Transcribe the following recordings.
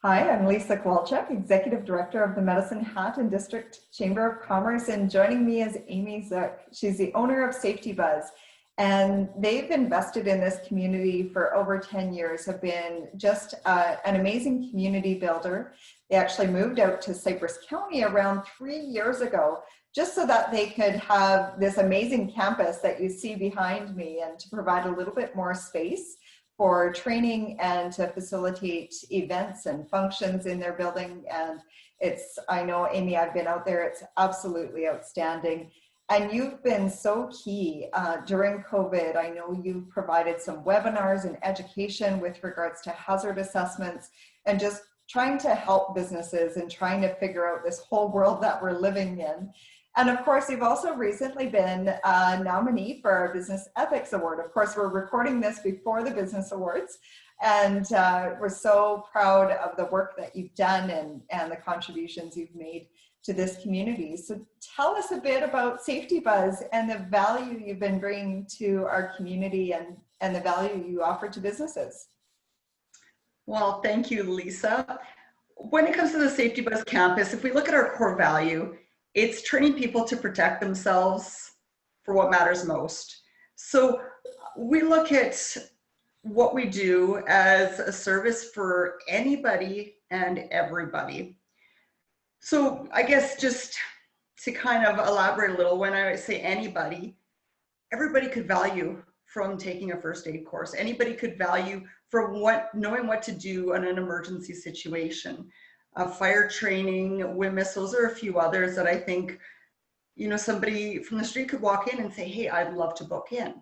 Hi, I'm Lisa Kowalczyk, Executive Director of the Medicine Hat and District Chamber of Commerce, and joining me is Amy Zuk. She's the owner of Safety Buzz, and they've invested in this community for over 10 years, have been just an amazing community builder. They actually moved out to Cypress County around 3 years ago, just so that they could have this amazing campus that you see behind me and to provide a little bit more space for training and to facilitate events and functions in their building. And I know, Amy, I've been out there, it's absolutely outstanding. And you've been so key during COVID. I know you've provided some webinars and education with regards to hazard assessments and just trying to help businesses and trying to figure out this whole world that we're living in. And of course, you've also recently been a nominee for our Business Ethics Award. Of course, we're recording this before the Business Awards, and we're so proud of the work that you've done and the contributions you've made to this community. So tell us a bit about Safety Buzz and the value you've been bringing to our community and the value you offer to businesses. Well, thank you, Lisa. When it comes to the Safety Buzz campus, if we look at our core value, it's training people to protect themselves for what matters most. So we look at what we do as a service for anybody and everybody. So I guess just to kind of elaborate a little, when I say anybody, everybody could value from taking a first aid course. Anybody could value from knowing what to do in an emergency situation. Fire training, WMIS, those are a few others that I think, somebody from the street could walk in and say, hey, I'd love to book in.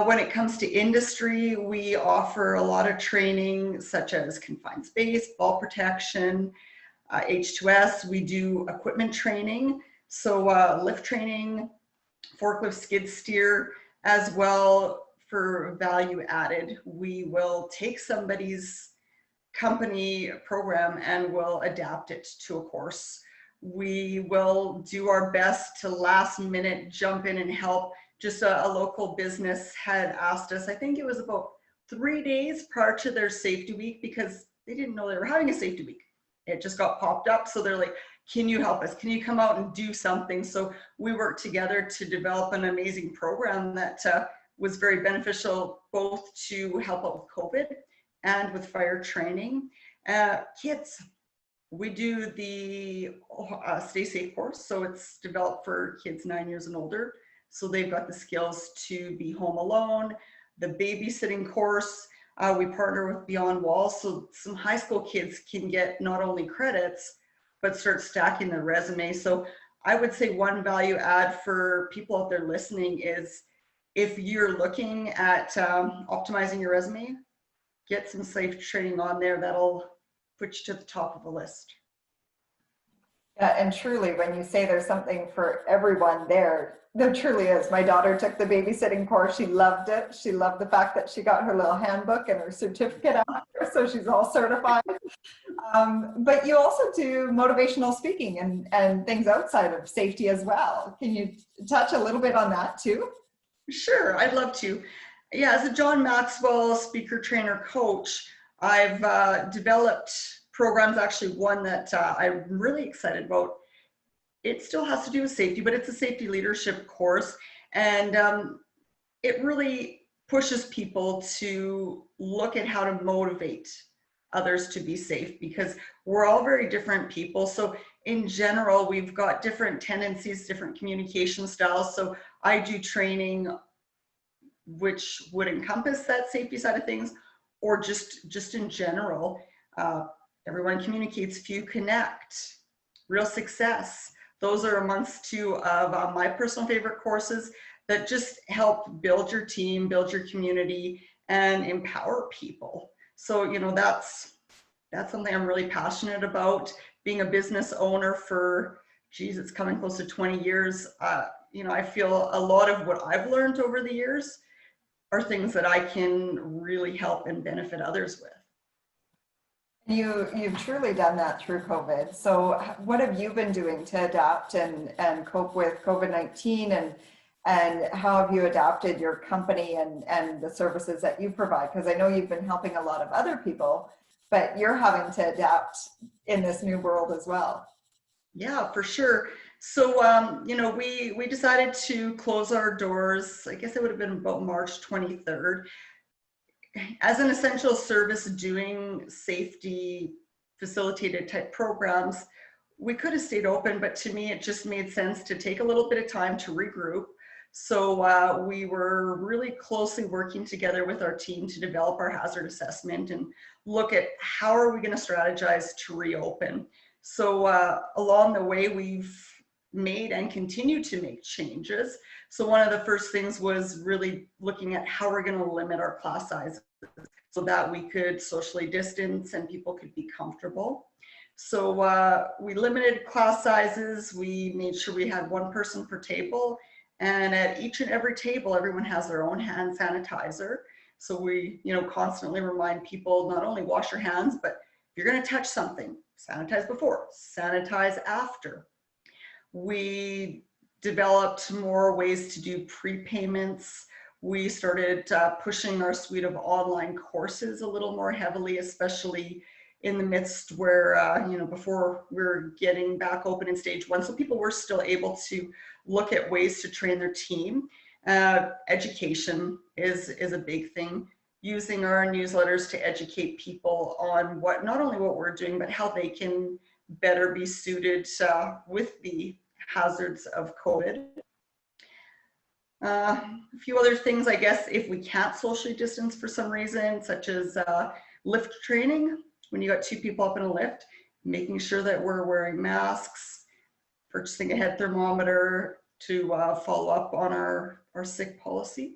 When it comes to industry, we offer a lot of training such as confined space, fall protection, H2S. We do equipment training, so lift training, forklift, skid steer, as well. For value added, we will take somebody's company program and will adapt it to a course. We will do our best to last minute jump in and help. Just a local business had asked us, I think it was about 3 days prior to their safety week, because they didn't know they were having a safety week. It just got popped up. So they're like, can you help us? Can you come out and do something? So we worked together to develop an amazing program that was very beneficial, both to help out with COVID and with fire training. Kids, we do the Stay Safe course. So it's developed for kids 9 years and older. So they've got the skills to be home alone. The babysitting course, we partner with Beyond Walls. So some high school kids can get not only credits, but start stacking their resume. So I would say one value add for people out there listening is, if you're looking at optimizing your resume, get some safe training on there. That'll put you to the top of the list. Yeah, and truly, when you say there's something for everyone there truly is. My daughter took the babysitting course. She loved it. She loved the fact that she got her little handbook and her certificate after, so she's all certified. But you also do motivational speaking and things outside of safety as well. Can you touch a little bit on that too? Sure, I'd love to. Yeah, as a John Maxwell speaker, trainer, coach, I've developed programs, actually one that I'm really excited about. It still has to do with safety, but it's a safety leadership course. And it really pushes people to look at how to motivate others to be safe, because we're all very different people. So in general, we've got different tendencies, different communication styles. So I do training which would encompass that safety side of things, or just in general. Everyone communicates, few connect, real success. Those are amongst two of my personal favorite courses that just help build your team, build your community, and empower people. So, that's something I'm really passionate about. Being a business owner for, it's coming close to 20 years. I feel a lot of what I've learned over the years are things that I can really help and benefit others with. You've truly done that through COVID. So what have you been doing to adapt and cope with COVID-19, and how have you adapted your company and the services that you provide? Because I know you've been helping a lot of other people but you're having to adapt in this new world as well. Yeah, for sure. So, we decided to close our doors. I guess it would have been about March 23rd. As an essential service doing safety facilitated type programs, we could have stayed open, but to me, it just made sense to take a little bit of time to regroup. So we were really closely working together with our team to develop our hazard assessment and look at how are we going to strategize to reopen. So along the way, we've made and continue to make changes. So one of the first things was really looking at how we're going to limit our class sizes so that we could socially distance and people could be comfortable. So we limited class sizes. We made sure we had one person per table, and at each and every table, everyone has their own hand sanitizer. So we, constantly remind people not only wash your hands, but if you're going to touch something, sanitize before, sanitize after. We developed more ways to do prepayments. We started pushing our suite of online courses a little more heavily, especially in the midst where, before we were getting back open in stage one. So people were still able to look at ways to train their team. Education is a big thing. Using our newsletters to educate people on not only what we're doing, but how they can better be suited with the hazards of COVID. A few other things, I guess, if we can't socially distance for some reason, such as lift training, when you got two people up in a lift, making sure that we're wearing masks, purchasing a head thermometer to follow up on our sick policy.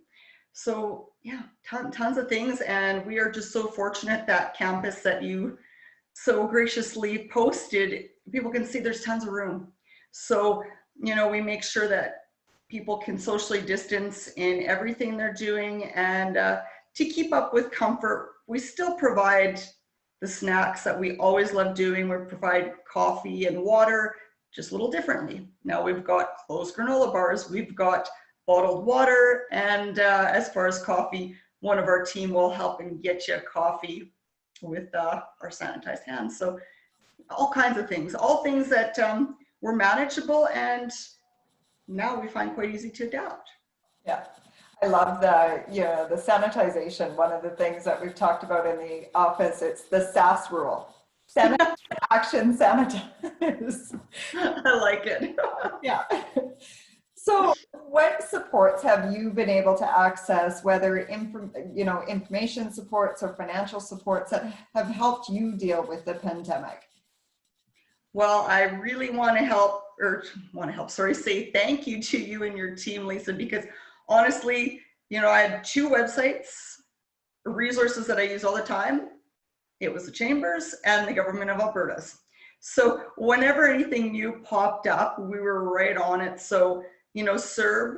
So yeah, tons of things. And we are just so fortunate that campus that you so graciously posted, people can see there's tons of room. So, we make sure that people can socially distance in everything they're doing. And to keep up with comfort, we still provide the snacks that we always love doing. We provide coffee and water, just a little differently. Now we've got closed granola bars, we've got bottled water, and as far as coffee, one of our team will help and get you a coffee with our sanitized hands. So all kinds of things, all things that were manageable and now we find quite easy to adapt. Yeah. I love the sanitization. One of the things that we've talked about in the office, it's the SAS rule. Sanitize, action, sanitize. I like it. Yeah. So what supports have you been able to access, whether information supports or financial supports that have helped you deal with the pandemic? Well, I really say thank you to you and your team, Lisa, because honestly, I had two websites, resources that I use all the time. It was the Chambers and the Government of Alberta's. So whenever anything new popped up, we were right on it. So, CERB,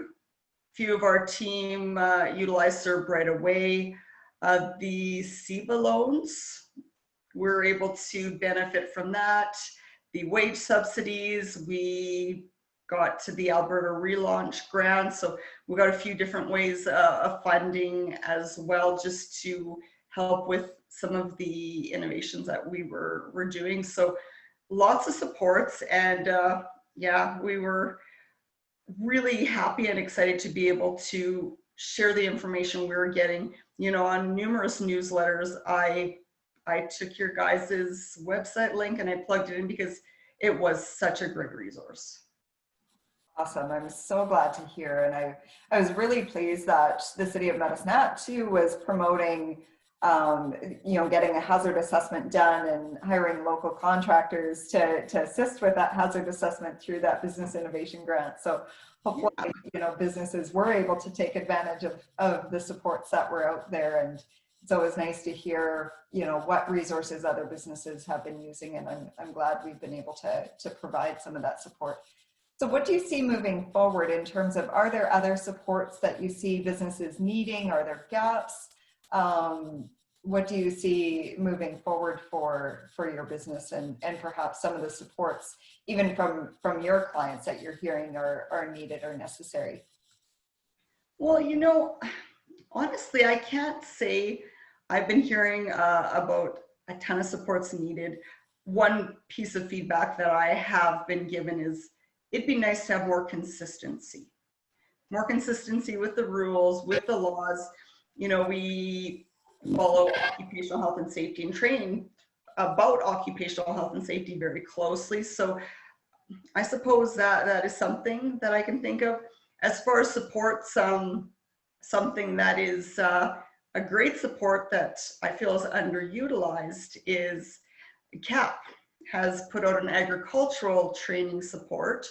few of our team utilized CERB right away. The CEBA loans, we're able to benefit from that. The wage subsidies, we got to the Alberta relaunch grant. So we got a few different ways of funding as well, just to help with some of the innovations that we were doing. So lots of supports, and we were really happy and excited to be able to share the information we were getting. On numerous newsletters, I took your guys' website link and I plugged it in because it was such a great resource. Awesome. I'm so glad to hear. And I was really pleased that the City of Medicine Hat too was promoting, getting a hazard assessment done and hiring local contractors to assist with that hazard assessment through that business innovation grant. So hopefully, businesses were able to take advantage of the supports that were out there. And it's always nice to hear, what resources other businesses have been using. And I'm glad we've been able to provide some of that support. So what do you see moving forward in terms of, are there other supports that you see businesses needing? Are there gaps? What do you see moving forward for your business and perhaps some of the supports, even from your clients, that you're hearing are needed or necessary? Well, honestly, I can't say I've been hearing about a ton of support's needed. One piece of feedback that I have been given is it'd be nice to have more consistency with the rules, with the laws. You know, we follow occupational health and safety and training about occupational health and safety very closely. So I suppose that is something that I can think of. As far as support, something that is a great support that I feel is underutilized is CAP has put out an agricultural training support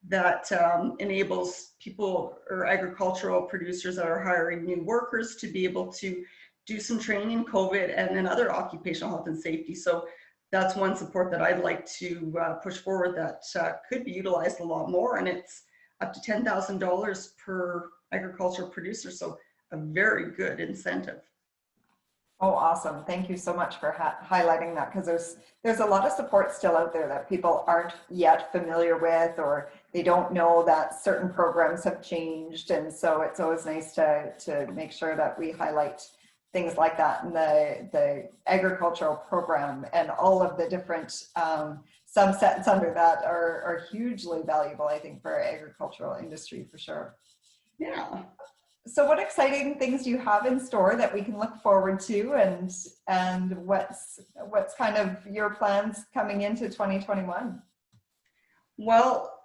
that enables people or agricultural producers that are hiring new workers to be able to do some training in COVID and then other occupational health and safety. So that's one support that I'd like to push forward that could be utilized a lot more, and it's up to $10,000 per agricultural producer. So a very good incentive. Oh, awesome. Thank you so much for highlighting that, because there's a lot of support still out there that people aren't yet familiar with, or they don't know that certain programs have changed. And so it's always nice to make sure that we highlight things like that. And the agricultural program and all of the different subsets under that are hugely valuable, I think, for our agricultural industry for sure. Yeah. So what exciting things do you have in store that we can look forward to, and what's kind of your plans coming into 2021? Well,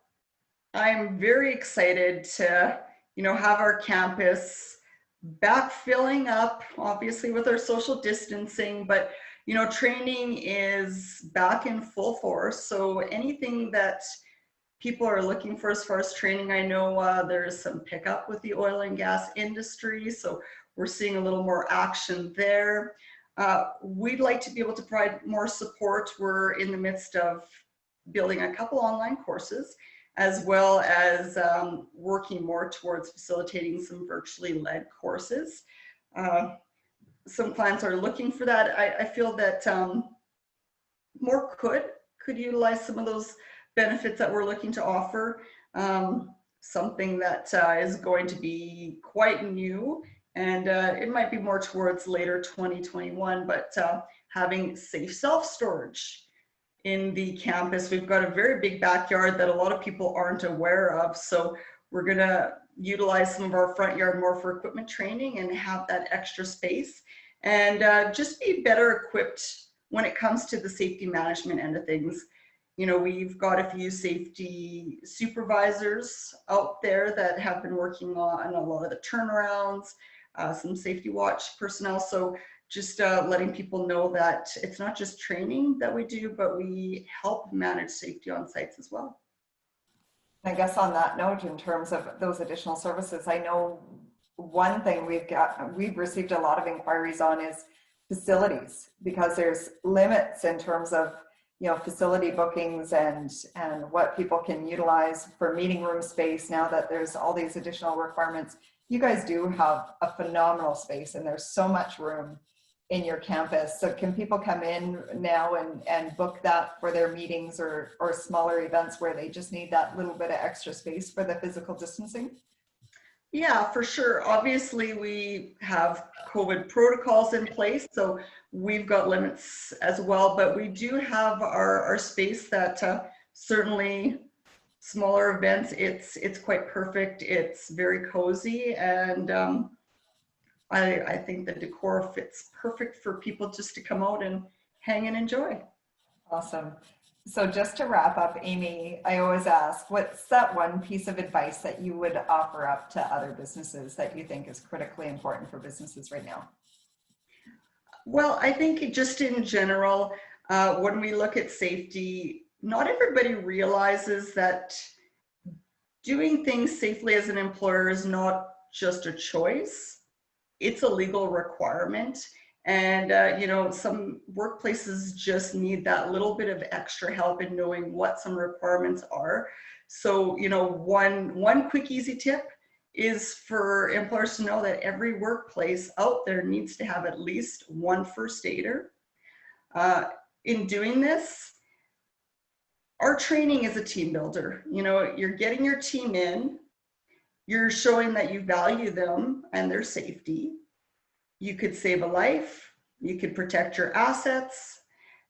I'm very excited to, have our campus back filling up, obviously with our social distancing, but, training is back in full force. So anything that people are looking for as far as training, I know there's some pickup with the oil and gas industry, so we're seeing a little more action there. We'd like to be able to provide more support. We're in the midst of building a couple online courses, as well as working more towards facilitating some virtually led courses. Some clients are looking for that. I feel that more could utilize some of those benefits that we're looking to offer. Something that is going to be quite new, and it might be more towards later 2021, but having safe self-storage in the campus. We've got a very big backyard that a lot of people aren't aware of, so we're going to utilize some of our front yard more for equipment training and have that extra space, and just be better equipped when it comes to the safety management end of things. We've got a few safety supervisors out there that have been working on a lot of the turnarounds, some safety watch personnel. So just letting people know that it's not just training that we do, but we help manage safety on sites as well. I guess on that note, in terms of those additional services, I know one thing we've received a lot of inquiries on is facilities, because there's limits in terms of facility bookings and what people can utilize for meeting room space now that there's all these additional requirements. You guys do have a phenomenal space, and there's so much room in your campus. So can people come in now and book that for their meetings or smaller events where they just need that little bit of extra space for the physical distancing? Yeah, for sure. Obviously, we have COVID protocols in place, so we've got limits as well, but we do have our space that certainly smaller events, it's quite perfect. It's very cozy, and I think the decor fits perfect for people just to come out and hang and enjoy. Awesome. So just to wrap up, Amy, I always ask, what's that one piece of advice that you would offer up to other businesses that you think is critically important for businesses right now? Well, I think just in general, when we look at safety, not everybody realizes that doing things safely as an employer is not just a choice, it's a legal requirement. And, some workplaces just need that little bit of extra help in knowing what some requirements are. So, one quick, easy tip is for employers to know that every workplace out there needs to have at least one first aider. In doing this, our training is a team builder. You're getting your team in, you're showing that you value them and their safety. You could save a life, you could protect your assets,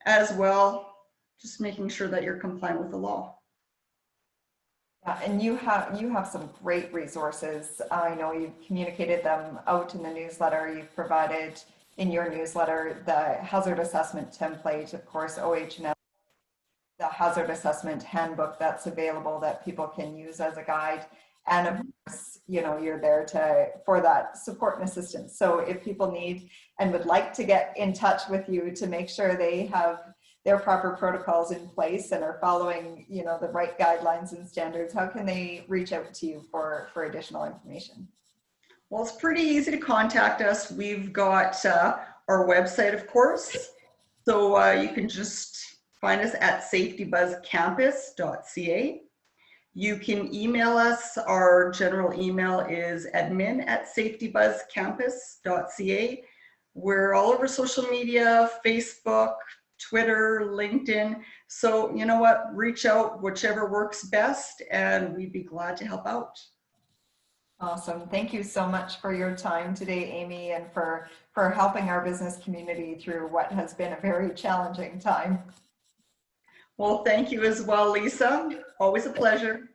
as well, just making sure that you're compliant with the law. Yeah, and you have some great resources. I know you've communicated them out in the newsletter. You've provided in your newsletter the hazard assessment template, of course, OH&S, the hazard assessment handbook that's available that people can use as a guide. And of course, you're there for that support and assistance. So if people need and would like to get in touch with you to make sure they have their proper protocols in place and are following, the right guidelines and standards, how can they reach out to you for additional information? Well, it's pretty easy to contact us. We've got our website, of course. So you can just find us at safetybuzzcampus.ca. You can email us. Our general email is admin@safetybuzzcampus.ca. We're all over social media, Facebook, Twitter, LinkedIn. So you know what, reach out, whichever works best, and we'd be glad to help out. Awesome. Thank you so much for your time today, Amy, and for helping our business community through what has been a very challenging time. Well, thank you as well, Lisa. Always a pleasure.